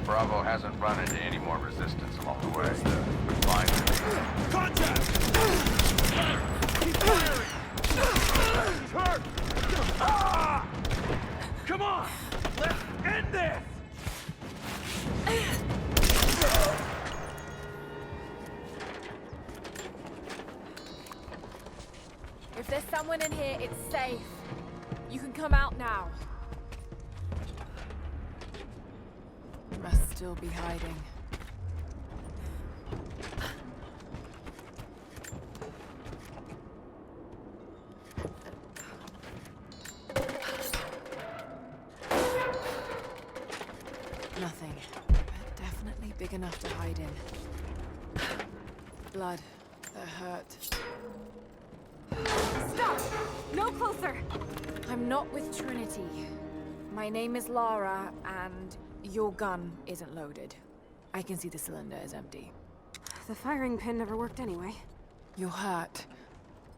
Bravo hasn't run into any more resistance along the way. Fine. Contact! Keep firing! He's hurt! Ah! Come on! Let's end this! If there's someone in here, it's safe. You can come out now. Must still be hiding. Nothing. But definitely big enough to hide in. Blood. That hurt. Stop! No closer! I'm not with Trinity. My name is Lara, and your gun isn't loaded. I can see the cylinder is empty. The firing pin never worked anyway. You're hurt.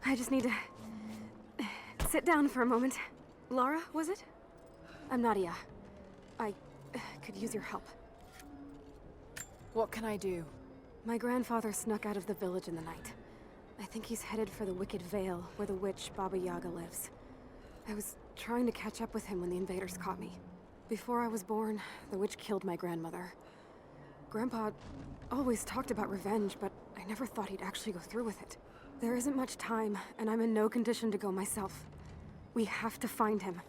I just need to... sit down for a moment. Lara, was it? I'm Nadia. I could use your help. What can I do? My grandfather snuck out of the village in the night. I think he's headed for the Wicked Vale, where the witch Baba Yaga lives. I was trying to catch up with him when the invaders caught me. Before I was born, the witch killed my grandmother. Grandpa always talked about revenge, but I never thought he'd actually go through with it. There isn't much time, and I'm in no condition to go myself. We have to find him.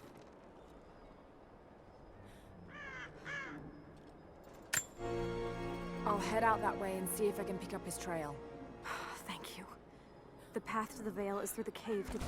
I'll head out that way and see if I can pick up his trail. Thank you. The path to the Vale is through the cave to...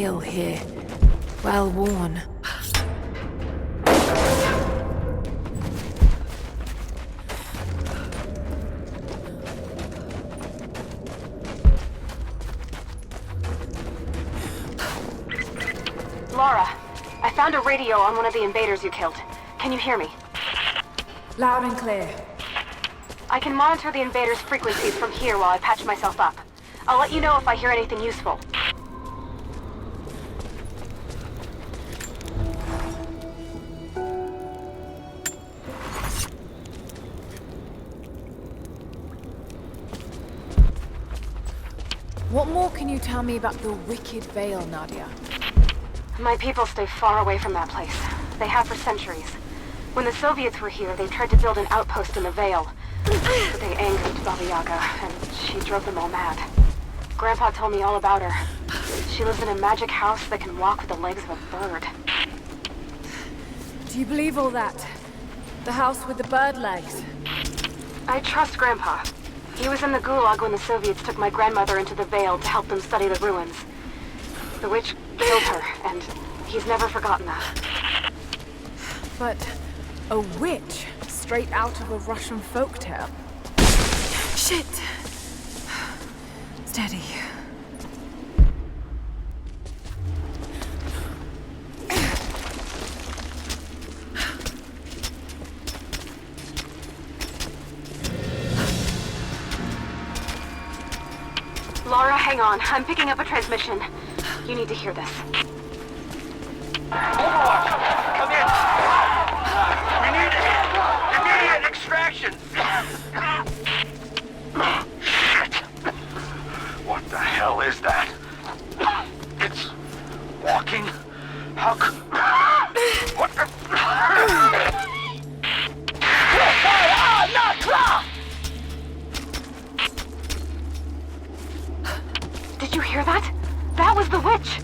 veil here. Well worn. Lara, I found a radio on one of the invaders you killed. Can you hear me? Loud and clear. I can monitor the invaders' frequencies from here while I patch myself up. I'll let you know if I hear anything useful. What more can you tell me about the Wicked Vale, Nadia? My people stay far away from that place. They have for centuries. When the Soviets were here, they tried to build an outpost in the Vale. But they angered Baba Yaga, and she drove them all mad. Grandpa told me all about her. She lives in a magic house that can walk with the legs of a bird. Do you believe all that? The house with the bird legs? I trust Grandpa. He was in the Gulag when the Soviets took my grandmother into the Vale to help them study the ruins. The witch killed her, and he's never forgotten that. But a witch? Straight out of a Russian folktale? Shit! Steady. Lara, hang on. I'm picking up a transmission. You need to hear this. Overwatch! Come in! We need immediate extraction! Shit! What the hell is that? It's walking? How could... What the... Did you hear that? That was the witch!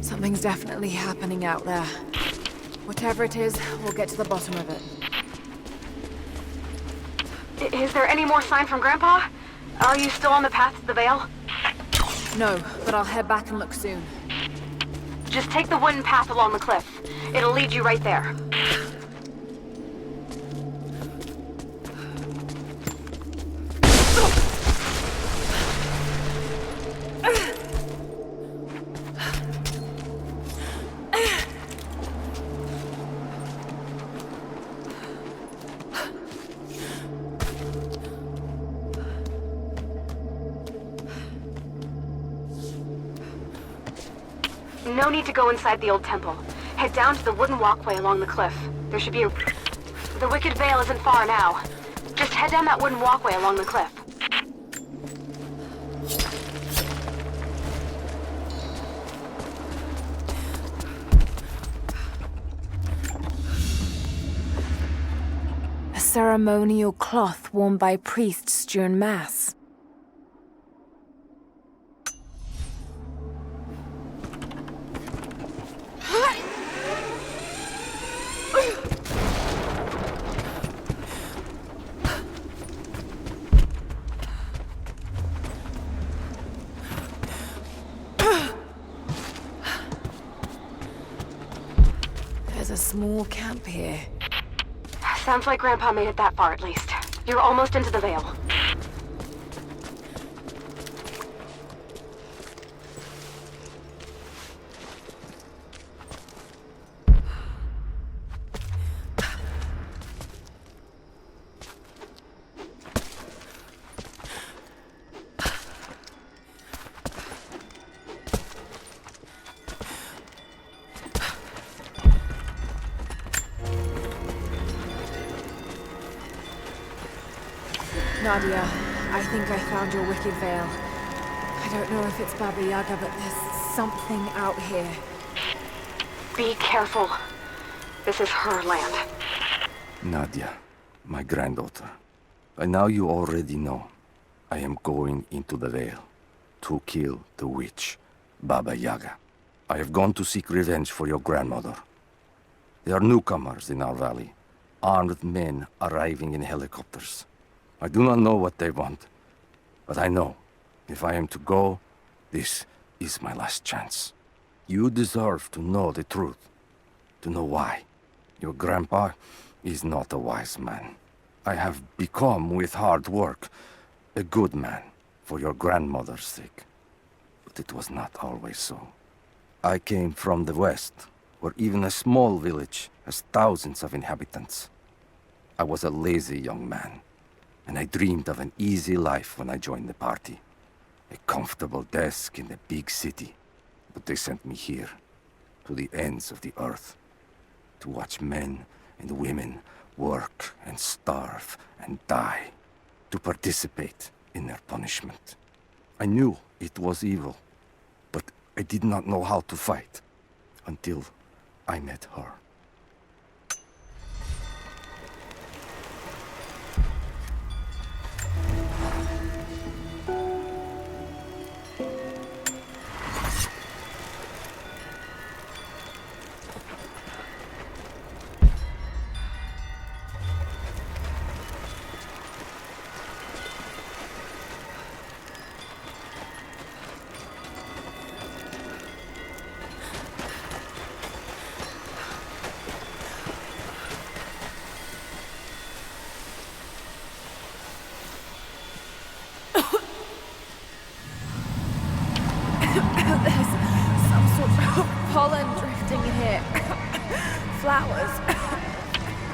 Something's definitely happening out there. Whatever it is, we'll get to the bottom of it. Is there any more sign from Grandpa? Are you still on the path to the Vale? No, but I'll head back and look soon. Just take the wooden path along the cliff. It'll lead you right there. No need to go inside the old temple. Head down to the wooden walkway along the cliff. There should be a... The Wicked Vale isn't far now. Just head down that wooden walkway along the cliff. A ceremonial cloth worn by priests during Mass. There's a small camp here. Sounds like Grandpa made it that far at least. You're almost into the Vale. Nadia, I think I found your Wicked Vale. I don't know if it's Baba Yaga, but there's something out here. Be careful. This is her land. Nadia, my granddaughter. And now you already know. I am going into the Vale to kill the witch, Baba Yaga. I have gone to seek revenge for your grandmother. There are newcomers in our valley, armed men arriving in helicopters. I do not know what they want, but I know if I am to go, this is my last chance. You deserve to know the truth. To know why. Your grandpa is not a wise man. I have become, with hard work, a good man for your grandmother's sake. But it was not always so. I came from the west, where even a small village has thousands of inhabitants. I was a lazy young man, and I dreamed of an easy life when I joined the party. A comfortable desk in the big city. But they sent me here, to the ends of the earth, to watch men and women work and starve and die, to participate in their punishment. I knew it was evil, but I did not know how to fight, until I met her. Pollen drifting in here. Flowers.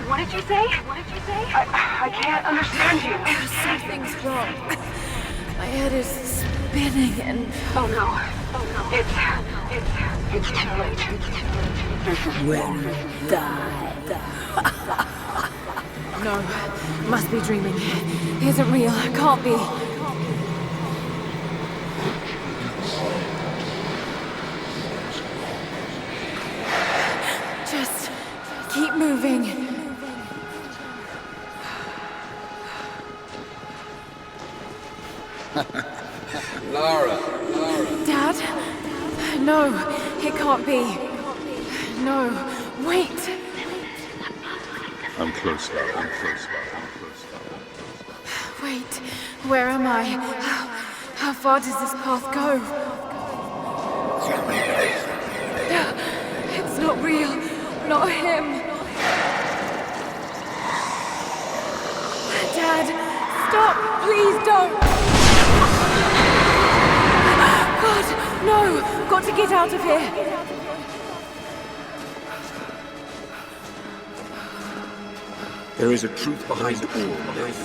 What did you say? What did you say? I can't understand you. Something's wrong. My head is spinning and... Oh no. It's too late. When you die. No, must be dreaming. He isn't real. Can't be. Just keep moving. Lara. Dad? No, it can't be. No, wait. I'm close, Lara. Wait, where am I? How far does this path go? It's not real. Not him. Dad, stop! Please don't! God, no! Got to get out of here! There is a truth behind all this.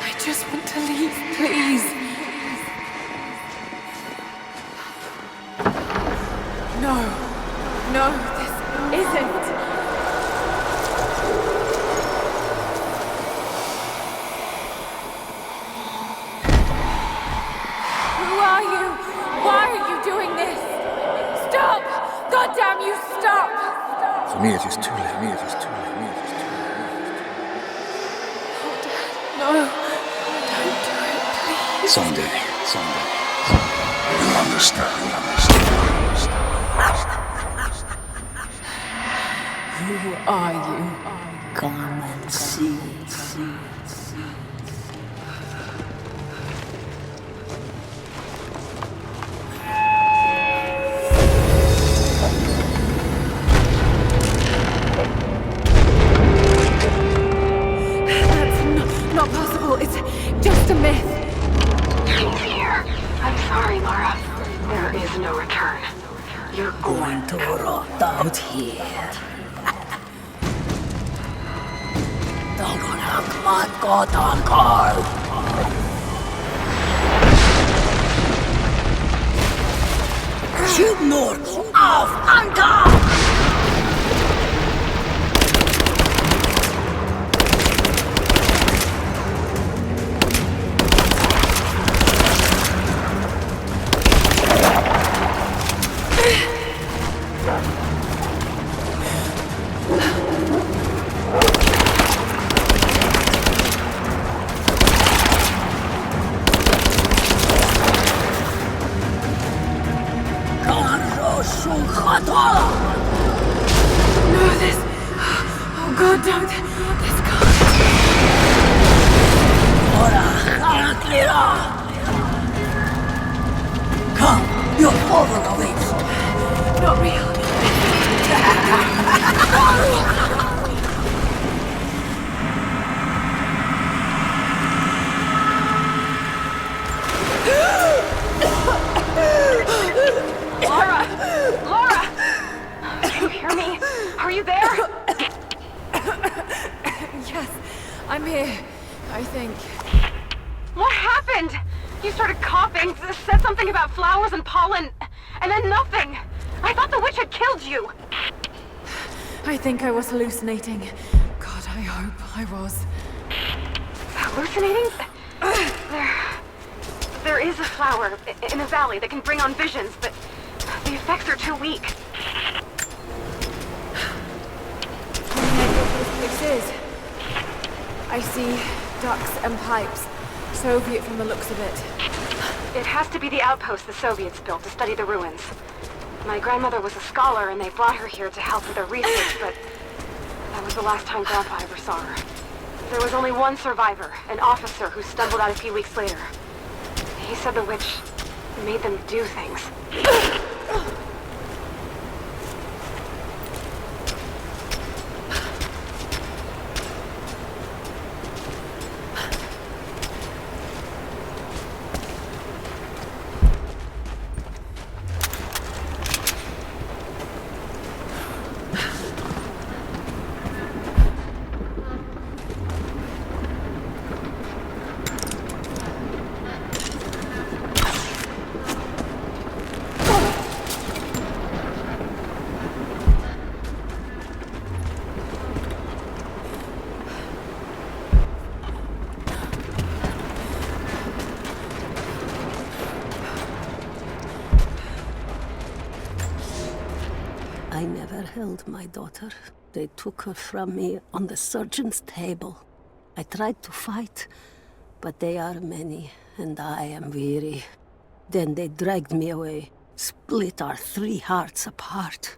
I just want to leave, please. No, this isn't. Who are you? Why are you doing this? Stop! God damn you, stop! For me, it is too late. No, don't do it, please. Someday. You'll understand. Who are you? Come and see. That's not possible. It's just a myth. She's here. I'm sorry, Lara. There is no return. You're Going to rot out here. Sjuknord auf Anker! No, this... Oh God, don't... This can't... Come, Your father awaits. Not real. Laura! Laura! Can you hear me? Are you there? Yes, I'm here, I think. What happened? You started coughing, said something about flowers and pollen, and then nothing. I thought the witch had killed you. I think I was hallucinating. God, I hope I was. Hallucinating? There is a flower in the valley that can bring on visions, but the effects are too weak. This is. I see ducks and pipes. Soviet from the looks of it. It has to be the outpost the Soviets built to study the ruins. My grandmother was a scholar and they brought her here to help with their research, but that was the last time Grandpa ever saw her. There was only one survivor, an officer who stumbled out a few weeks later. He said the witch made them do things. I never held my daughter. They took her from me on the surgeon's table. I tried to fight, but they are many, and I am weary. Then they dragged me away, split our 3 hearts apart.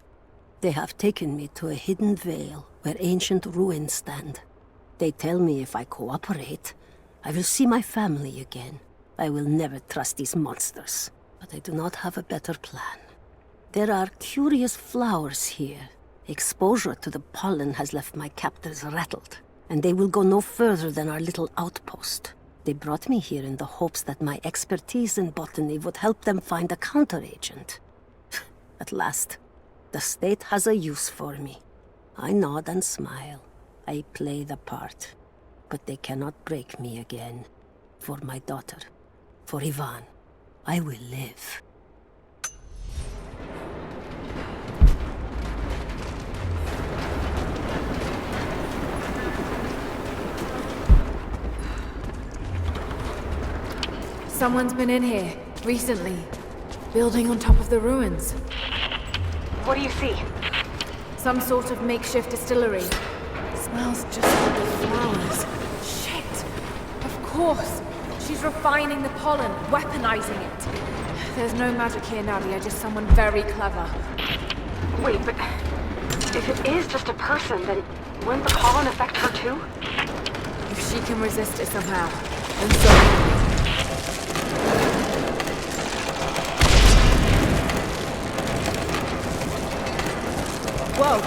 They have taken me to a hidden vale where ancient ruins stand. They tell me if I cooperate, I will see my family again. I will never trust these monsters, but I do not have a better plan. There are curious flowers here. Exposure to the pollen has left my captors rattled, and they will go no further than our little outpost. They brought me here in the hopes that my expertise in botany would help them find a counteragent. At last, the state has a use for me. I nod and smile. I play the part. But they cannot break me again. For my daughter, for Ivan, I will live. Someone's been in here, recently. Building on top of the ruins. What do you see? Some sort of makeshift distillery. Smells just like the flowers. Shit! Of course! She's refining the pollen, weaponizing it. There's no magic here, Nadia, just someone very clever. Wait, but if it is just a person, then wouldn't the pollen affect her too? If she can resist it somehow, then so can we. Whoa!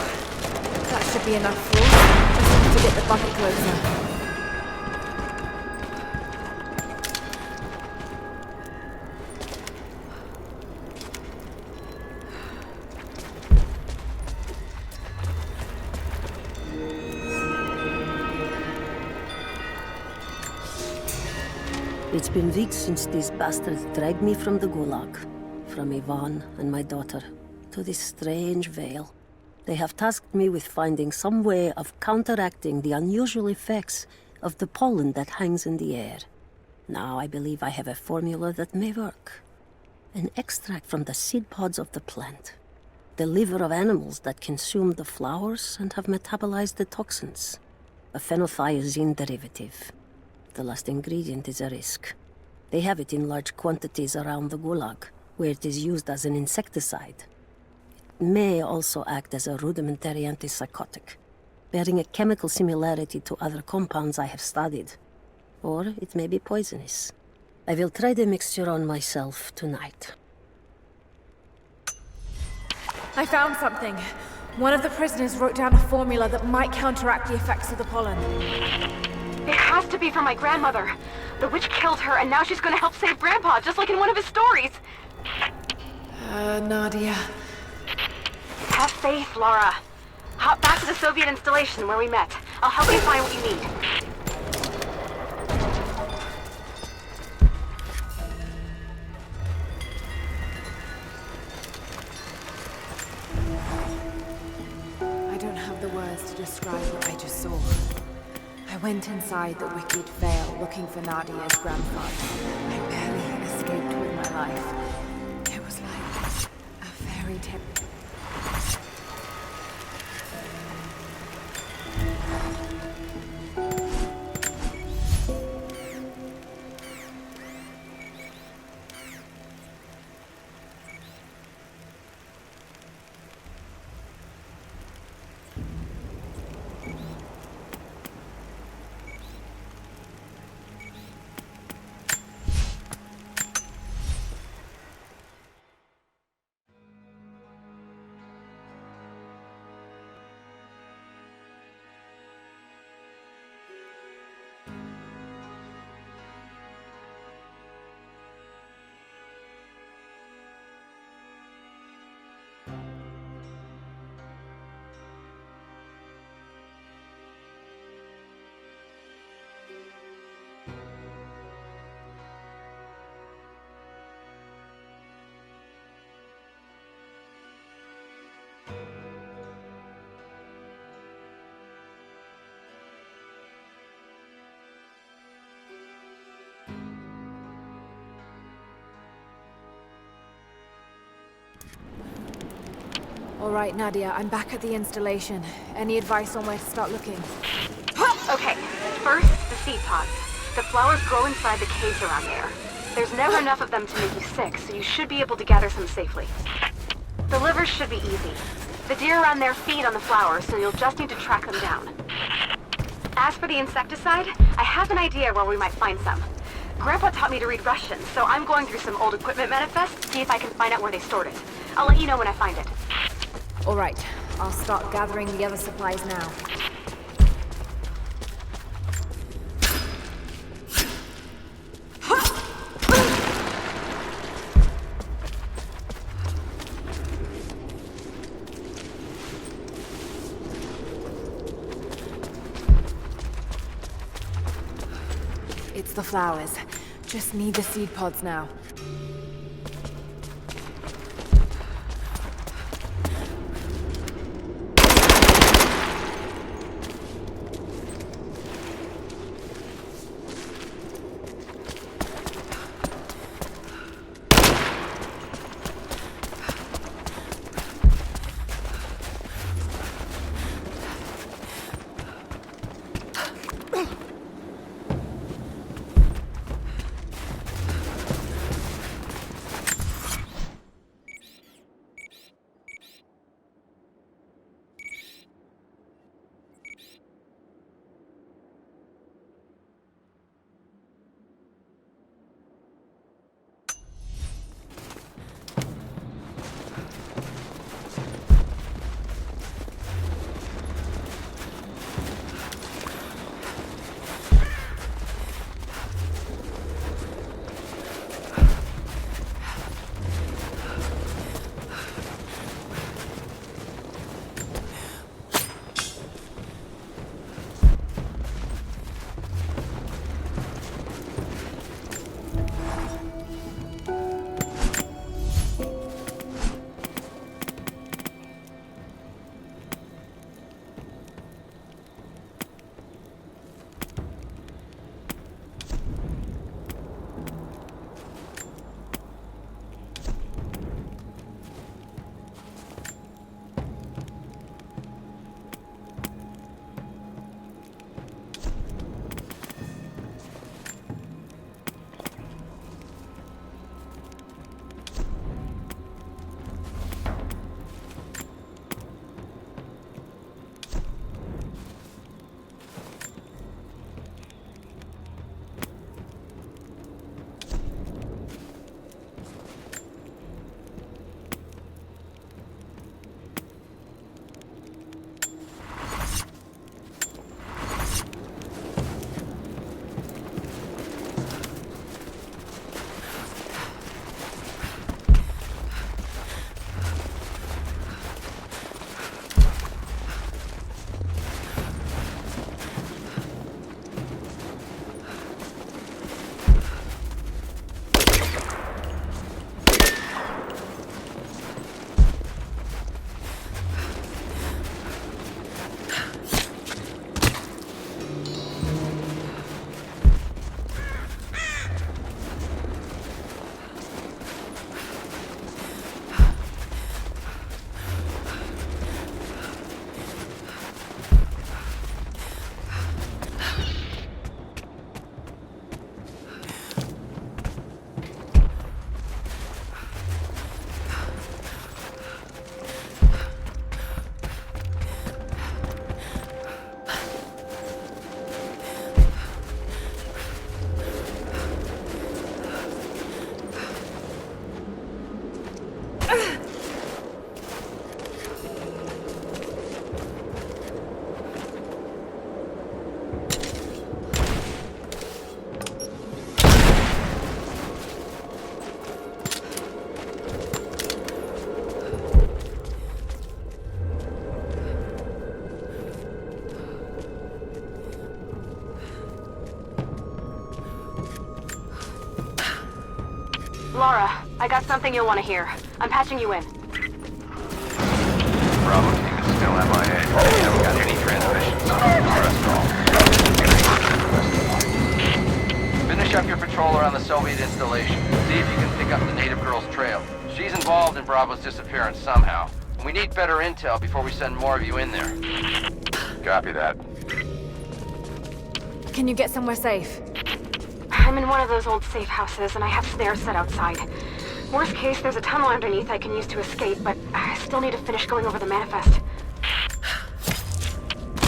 That should be enough for us. Just need to get the bucket closer. It's been weeks since these bastards dragged me from the Gulag, from Ivan and my daughter, to this strange vale. They have tasked me with finding some way of counteracting the unusual effects of the pollen that hangs in the air. Now I believe I have a formula that may work. An extract from the seed pods of the plant. The liver of animals that consume the flowers and have metabolized the toxins. A phenothiazine derivative. The last ingredient is a risk. They have it in large quantities around the Gulag, where it is used as an insecticide. It may also act as a rudimentary antipsychotic, bearing a chemical similarity to other compounds I have studied. Or it may be poisonous. I will try the mixture on myself tonight. I found something. One of the prisoners wrote down a formula that might counteract the effects of the pollen. It has to be for my grandmother. The witch killed her, and now she's gonna help save Grandpa, just like in one of his stories. Nadia. Have faith, Laura. Hop back to the Soviet installation where we met. I'll help you find what you need. I don't have the words to describe what I just saw. I went inside the wicked Vale looking for Nadia's grandfather. I barely escaped with my life. It was like a fairy tale. All right, Nadia, I'm back at the installation. Any advice on where to start looking? Okay, first, the seed pods. The flowers grow inside the caves around there. There's never enough of them to make you sick, so you should be able to gather some safely. The livers should be easy. The deer around there feed on the flowers, so you'll just need to track them down. As for the insecticide, I have an idea where we might find some. Grandpa taught me to read Russian, so I'm going through some old equipment manifests to see if I can find out where they stored it. I'll let you know when I find it. All right, I'll start gathering the other supplies now. It's the flowers. Just need the seed pods now. Lara, I got something you'll want to hear. I'm patching you in. Bravo team is still MIA. We haven't got any transmissions. Finish up your patrol around the Soviet installation. See if you can pick up the native girl's trail. She's involved in Bravo's disappearance somehow. We need better intel before we send more of you in there. Copy that. Can you get somewhere safe? I'm in one of those old safe houses, and I have snares set outside. Worst case, there's a tunnel underneath I can use to escape, but I still need to finish going over the manifest.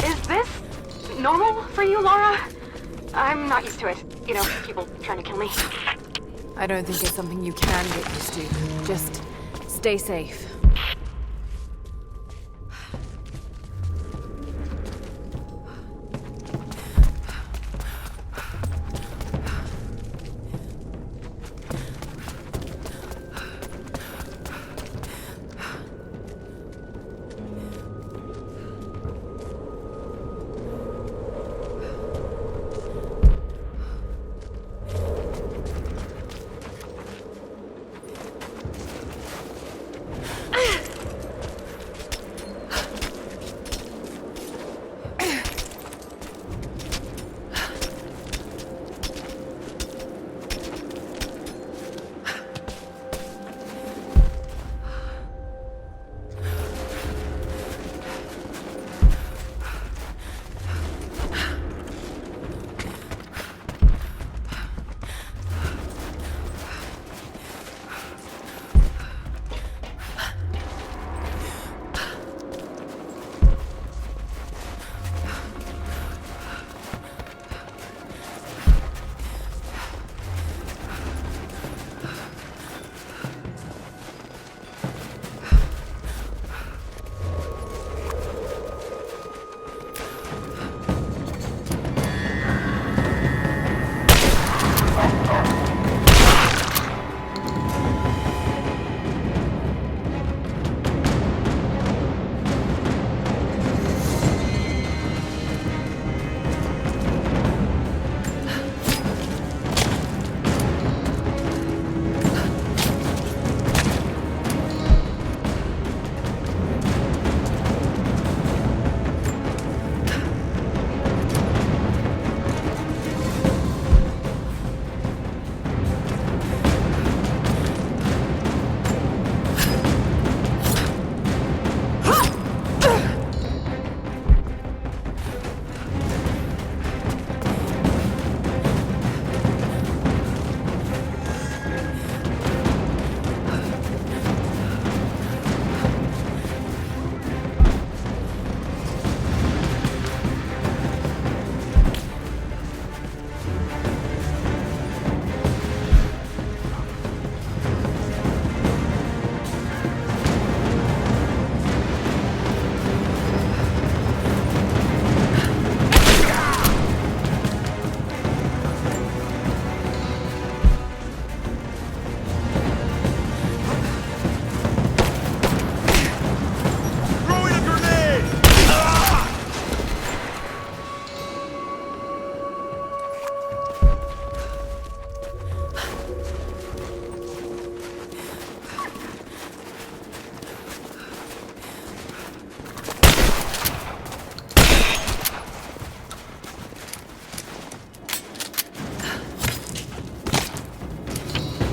Is this normal for you, Lara? I'm not used to it. You know, people trying to kill me. I don't think it's something you can get used to. Just stay safe.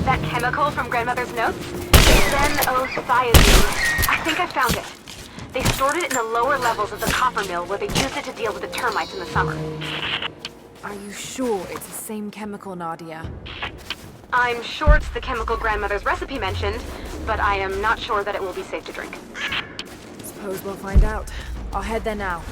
That chemical from Grandmother's notes? Xenothiazine. I think I found it. They stored it in the lower levels of the copper mill where they used it to deal with the termites in the summer. Are you sure it's the same chemical, Nadia? I'm sure it's the chemical Grandmother's recipe mentioned, but I am not sure that it will be safe to drink. Suppose we'll find out. I'll head there now.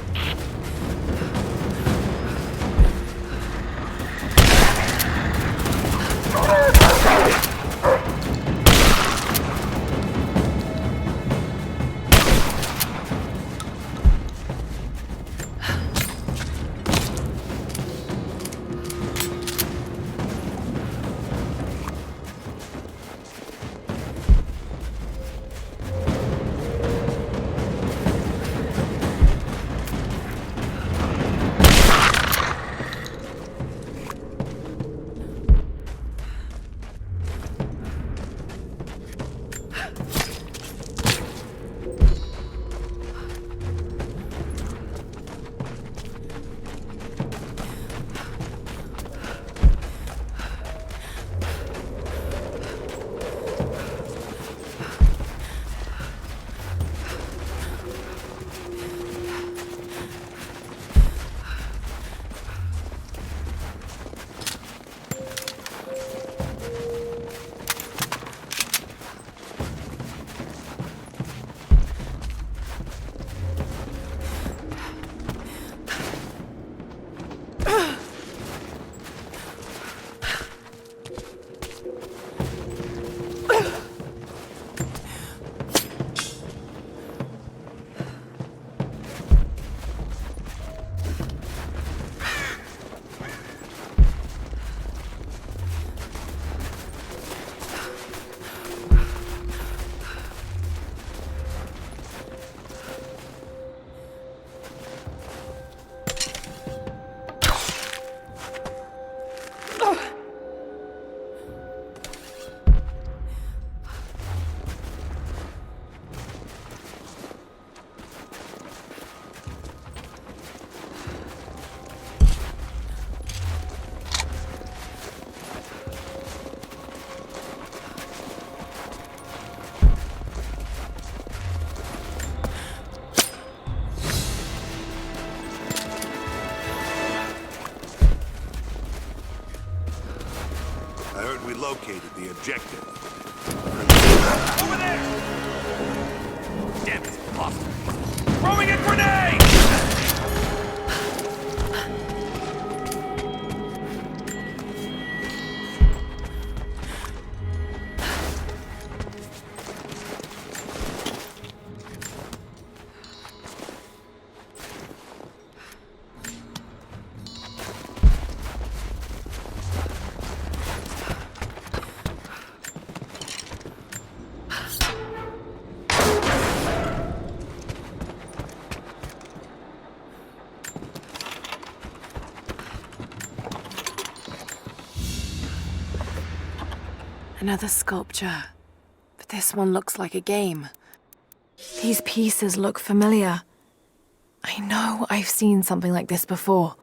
located the objective. Over there! Damn it, hostile. Throwing a grenade! Another sculpture. But this one looks like a game. These pieces look familiar. I know I've seen something like this before.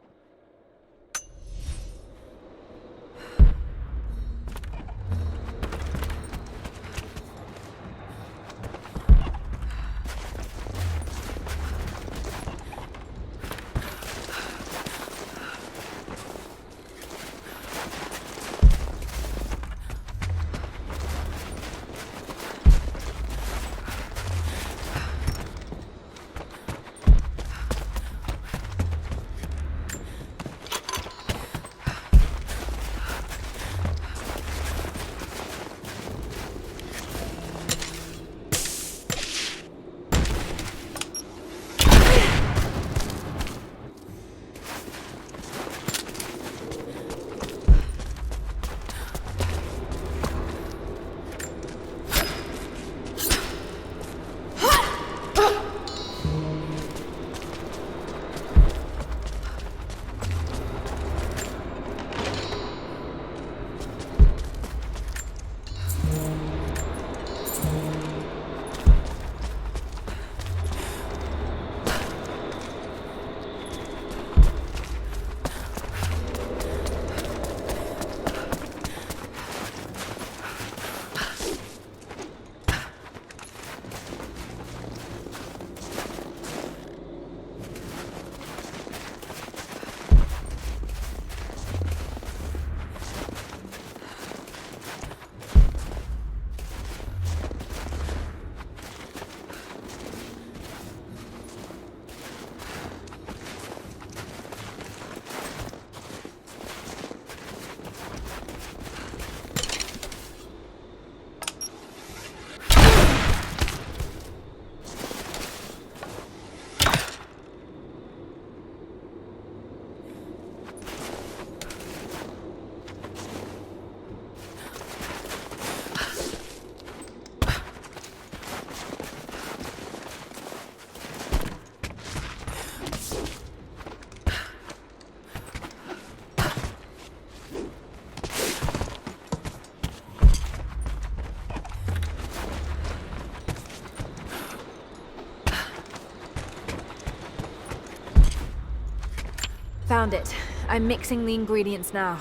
Found it. I'm mixing the ingredients now.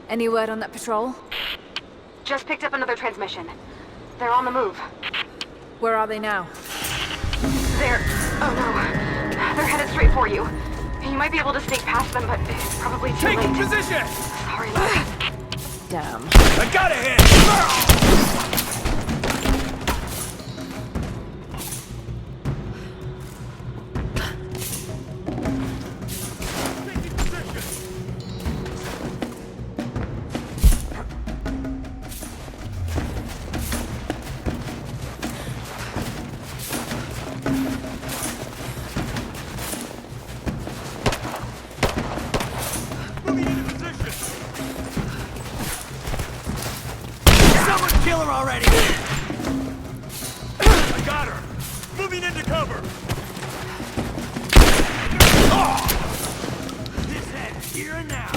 Any word on that patrol? Just picked up another transmission. They're on the move. Where are they now? Oh no. They're headed straight for you. You might be able to sneak past them, but it's probably too Take late. position! Sorry, Luke. Damn. I got a hit! Kill her already! I got her! Moving into cover! Oh! This head, here and now!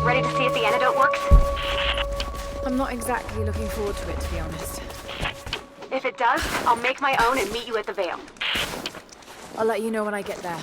Ready to see if the antidote works? I'm not exactly looking forward to it, to be honest. If it does, I'll make my own and meet you at the Vale. I'll let you know when I get there.